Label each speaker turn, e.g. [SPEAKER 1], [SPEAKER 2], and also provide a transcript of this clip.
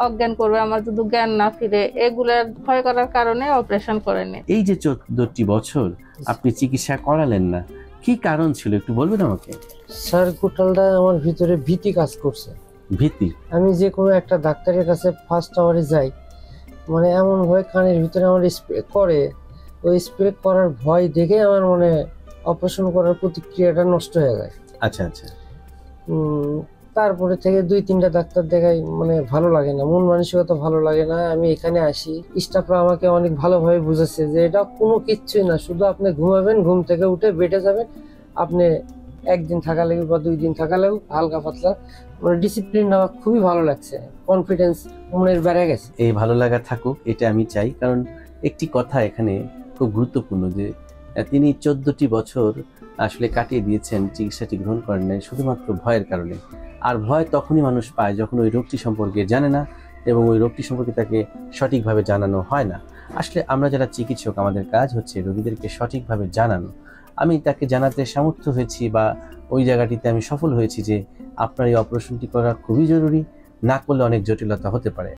[SPEAKER 1] অজ্ঞান করবে, আমার যদি জ্ঞান না ফিরে, এগুলার ভয় করার কারণে অপারেশন করেনি।
[SPEAKER 2] এই যে 14টি বছর আপনি চিকিৎসা করালেন না, কি কারণ ছিল একটু বলবেন আমাকে?
[SPEAKER 3] স্যার, গোটালটা আমার ভিতরে ভীতি কাজ করছে।
[SPEAKER 2] ভীতি?
[SPEAKER 3] আমি যে কোনো একটা ডাক্তারের কাছে ফার্স্ট আওয়ারে যাই, মানে এমন ভয় কানের ভিতরে আমার স্প্রে করে, ওই স্প্রে করার ভয় দেখে আমার মানে অপারেশন করার প্রতিক্রিয়াটা নষ্ট হয়ে যায়।
[SPEAKER 2] আচ্ছা আচ্ছা।
[SPEAKER 3] তারপরে থেকে 2-3টা ডাক্তার দেখাই, মানে ভালো লাগে না, মন মানসিকতা ভালো লাগে না। আমি এখানে আসি, স্টাফরা আমাকে অনেক ভালোভাবে বুঝাচ্ছে যে এটা কোনো কিচ্ছুই না, শুধু আপনি ঘুমাবেন, ঘুম থেকে উঠে বেডে যাবেন, আপনি একদিন থাকা লাগবে বা 2 দিন থাকা লাগবে, হালকা পাতলা, মানে ডিসিপ্লিন আমার খুবই ভালো লাগছে, কনফিডেন্স মনের বেড়ে গেছে।
[SPEAKER 2] এই ভালো লাগা থাকুক, এটা আমি চাই। কারণ একটি কথা এখানে খুব গুরুত্বপূর্ণ যে তিনি 14টি বছর আসলে কাটিয়ে দিয়েছেন চিকিৎসাটি গ্রহণ করেন নাই শুধুমাত্র ভয়ের কারণে। আর ভয় তখনই মানুষ পায় যখন ওই রোগটি সম্পর্কে জানে না এবং ওই রোগটি সম্পর্কে তাকে সঠিকভাবে জানানো হয় না। আসলে আমরা যারা চিকিৎসক, আমাদের কাজ হচ্ছে রোগীদেরকে সঠিকভাবে জানানো। আমি তাকে জানাতে সামর্থ্য হয়েছি বা ওই জায়গাটিতে আমি সফল হয়েছি যে আপনার এই অপারেশনটি করা খুবই জরুরি, না করলে অনেক জটিলতা হতে পারে।